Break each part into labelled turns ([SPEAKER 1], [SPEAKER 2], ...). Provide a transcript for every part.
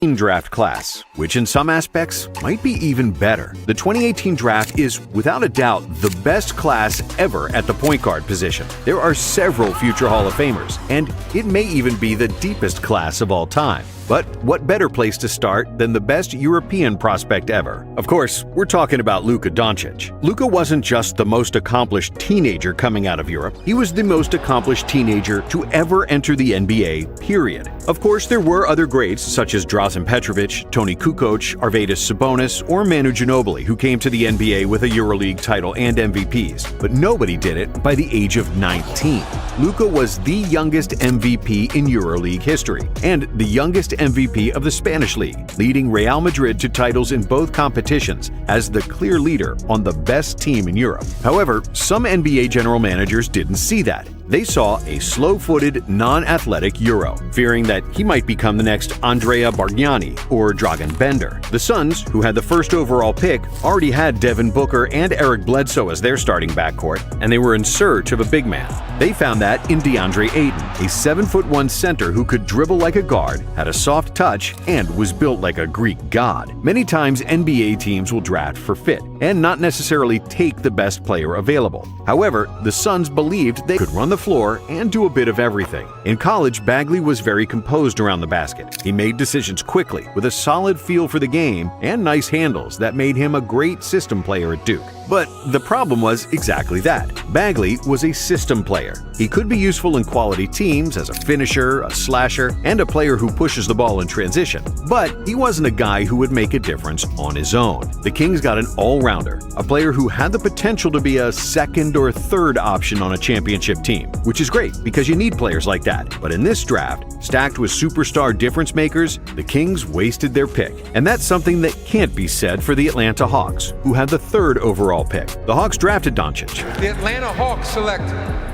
[SPEAKER 1] draft class, which in some aspects might be even better. The 2018 draft is, without a doubt, the best class ever at the point guard position. There are several future Hall of Famers, and it may even be the deepest class of all time. But what better place to start than the best European prospect ever? Of course, we're talking about Luka Doncic. Luka wasn't just the most accomplished teenager coming out of Europe, he was the most accomplished teenager to ever enter the NBA, period. Of course, there were other greats such as Drazen Petrovic, Toni Kukoc, Arvydas Sabonis, or Manu Ginobili who came to the NBA with a EuroLeague title and MVPs, but nobody did it by the age of 19. Luka was the youngest MVP in EuroLeague history, and the youngest MVP of the Spanish League, leading Real Madrid to titles in both competitions as the clear leader on the best team in Europe. However, some NBA general managers didn't see that. They saw a slow-footed, non-athletic Euro, fearing that he might become the next Andrea Bargnani or Dragan Bender. The Suns, who had the first overall pick, already had Devin Booker and Eric Bledsoe as their starting backcourt, and they were in search of a big man. They found that in DeAndre Ayton, a 7'1" center who could dribble like a guard, had a soft touch, and was built like a Greek god. Many times NBA teams will draft for fit, and not necessarily take the best player available. However, the Suns believed they could run the floor and do a bit of everything. In college, Bagley was very composed around the basket. He made decisions quickly, with a solid feel for the game and nice handles that made him a great system player at Duke. But the problem was exactly that. Bagley was a system player. He could be useful in quality teams as a finisher, a slasher, and a player who pushes the ball in transition. But he wasn't a guy who would make a difference on his own. The Kings got an all-rounder, a player who had the potential to be a second or third option on a championship team, which is great because you need players like that. But in this draft, stacked with superstar difference makers, the Kings wasted their pick. And that's something that can't be said for the Atlanta Hawks, who had the third overall pick. The Hawks drafted Doncic.
[SPEAKER 2] The Atlanta Hawks select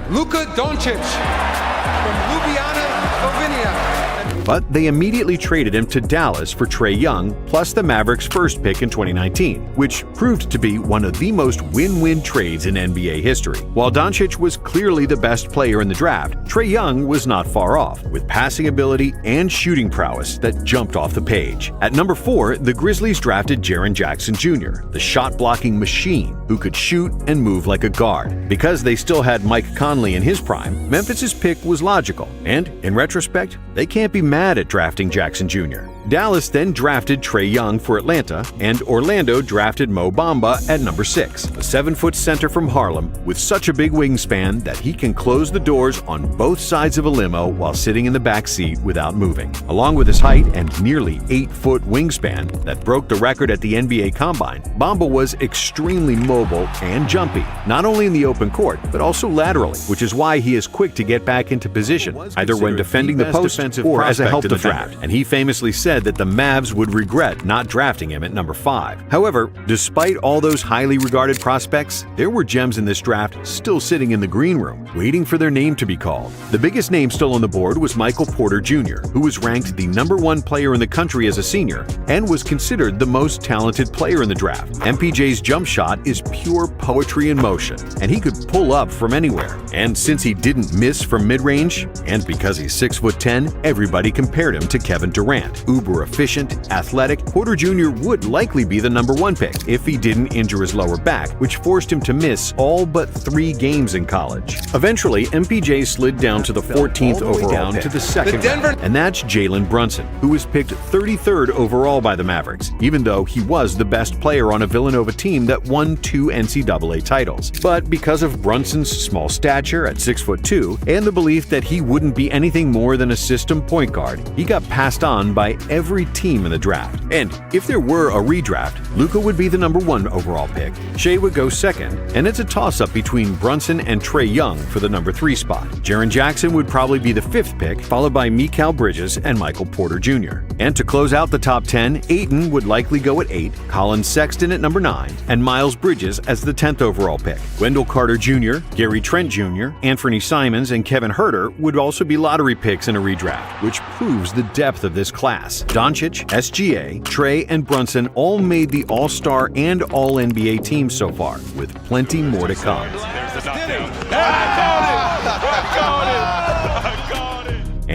[SPEAKER 2] Luka Doncic from Ljubljana, Slovenia.
[SPEAKER 1] But they immediately traded him to Dallas for Trae Young, plus the Mavericks' first pick in 2019, which proved to be one of the most win-win trades in NBA history. While Doncic was clearly the best player in the draft, Trae Young was not far off, with passing ability and shooting prowess that jumped off the page. At number 4, the Grizzlies drafted Jaren Jackson Jr., the shot-blocking machine who could shoot and move like a guard. Because they still had Mike Conley in his prime, Memphis's pick was logical, and in retrospect, they can't be mad at drafting Jackson Jr. Dallas then drafted Trae Young for Atlanta, and Orlando drafted Mo Bamba at number 6, a 7-foot center from Harlem with such a big wingspan that he can close the doors on both sides of a limo while sitting in the back seat without moving. Along with his height and nearly 8-foot wingspan that broke the record at the NBA Combine, Bamba was extremely mobile and jumpy, not only in the open court, but also laterally, which is why he is quick to get back into position, either when defending the post or as a help defender. And he famously said that the Mavs would regret not drafting him at number 5. However, despite all those highly regarded prospects, there were gems in this draft still sitting in the green room, waiting for their name to be called. The biggest name still on the board was Michael Porter Jr., who was ranked the number 1 player in the country as a senior and was considered the most talented player in the draft. MPJ's jump shot is pure poetry in motion, and he could pull up from anywhere. And since he didn't miss from mid-range, and because he's 6'10", everybody compared him to Kevin Durant. Uber efficient, athletic, Porter Jr. would likely be the number 1 pick if he didn't injure his lower back, which forced him to miss all but 3 games in college. Eventually, MPJ slid down to the 14th overall pick, to the second round, and that's Jalen Brunson, who was picked 33rd overall by the Mavericks, even though he was the best player on a Villanova team that won 2 NCAA titles. But because of Brunson's small stature at 6'2" and the belief that he wouldn't be anything more than a system point guard, he got passed on by every team in the draft. And if there were a redraft, Luka would be the number 1 overall pick, Shea would go second, and it's a toss-up between Brunson and Trae Young for the number 3 spot. Jaren Jackson would probably be the 5th pick, followed by Mikal Bridges and Michael Porter Jr. And to close out the top 10, Ayton would likely go at 8, Colin Sexton at number 9, and Miles Bridges as the 10th overall pick. Wendell Carter Jr., Gary Trent Jr., Anthony Simons, and Kevin Huerter would also be lottery picks in a redraft, which proves the depth of this class. Doncic, SGA, Trae, and Brunson all made the All-Star and All-NBA teams so far, with plenty more to come.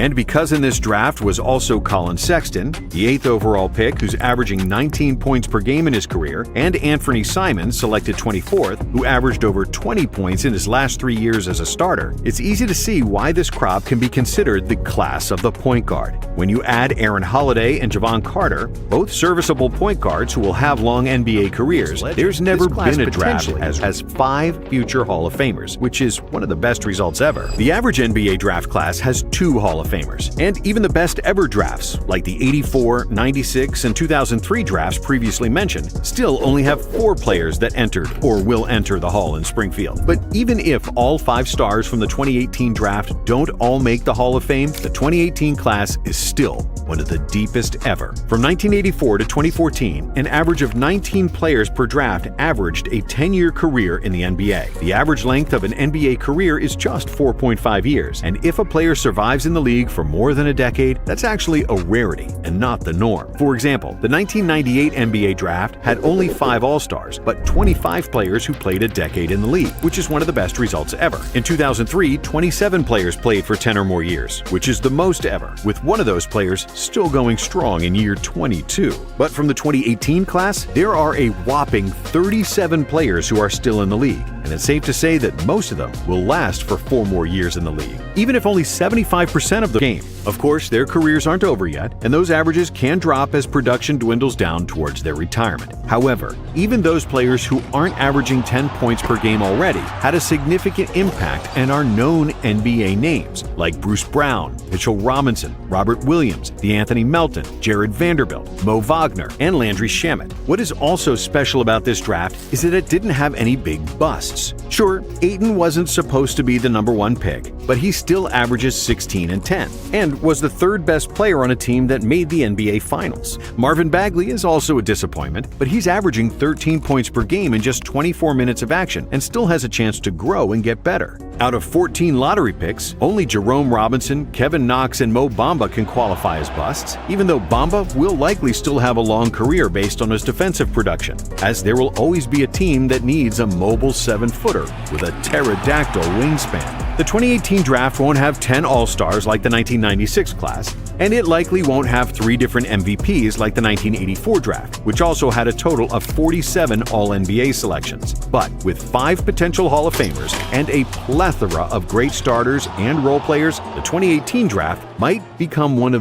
[SPEAKER 1] And because in this draft was also Colin Sexton, the 8th overall pick who's averaging 19 points per game in his career, and Anthony Simons, selected 24th, who averaged over 20 points in his last 3 years as a starter, it's easy to see why this crop can be considered the class of the point guard. When you add Aaron Holiday and Javon Carter, both serviceable point guards who will have long NBA careers, there's never been a draft that has 5 future Hall of Famers, which is one of the best results ever. The average NBA draft class has 2 Hall of Famers, and even the best ever drafts, like the 84, 96, and 2003 drafts previously mentioned, still only have 4 players that entered or will enter the Hall in Springfield. But even if all 5 stars from the 2018 draft don't all make the Hall of Fame, the 2018 class is still one of the deepest ever. From 1984 to 2014, an average of 19 players per draft averaged a 10-year career in the NBA. The average length of an NBA career is just 4.5 years, and if a player survives in the league for more than a decade, that's actually a rarity and not the norm. For example, the 1998 NBA draft had only 5 All-Stars, but 25 players who played a decade in the league, which is one of the best results ever. In 2003, 27 players played for 10 or more years, which is the most ever, with one of those players still going strong in year 22. But from the 2018 class, there are a whopping 37 players who are still in the league, and it's safe to say that most of them will last for 4 more years in the league, even if only 75% of the game. Of course, their careers aren't over yet, and those averages can drop as production dwindles down towards their retirement. However, even those players who aren't averaging 10 points per game already had a significant impact and are known NBA names, like Bruce Brown, Mitchell Robinson, Robert Williams, DeAnthony Melton, Jared Vanderbilt, Mo Wagner, and Landry Shamet. What is also special about this draft is that it didn't have any big busts. Sure, Ayton wasn't supposed to be the number 1 pick, but he still averages 16 and 10, and was the 3rd best player on a team that made the NBA Finals. Marvin Bagley is also a disappointment, but he's averaging 13 points per game in just 24 minutes of action and still has a chance to grow and get better. Out of 14 lottery picks, only Jerome Robinson, Kevin Knox, and Mo Bamba can qualify as busts, even though Bamba will likely still have a long career based on his defensive production, as there will always be a team that needs a mobile 7-footer with a pterodactyl wingspan. The 2018 draft won't have 10 All-Stars like the 1996 class, and it likely won't have 3 different MVPs like the 1984 draft, which also had a total of 47 All-NBA selections. But with 5 potential Hall of Famers and a plethora of great starters and role players, the 2018 draft might become one of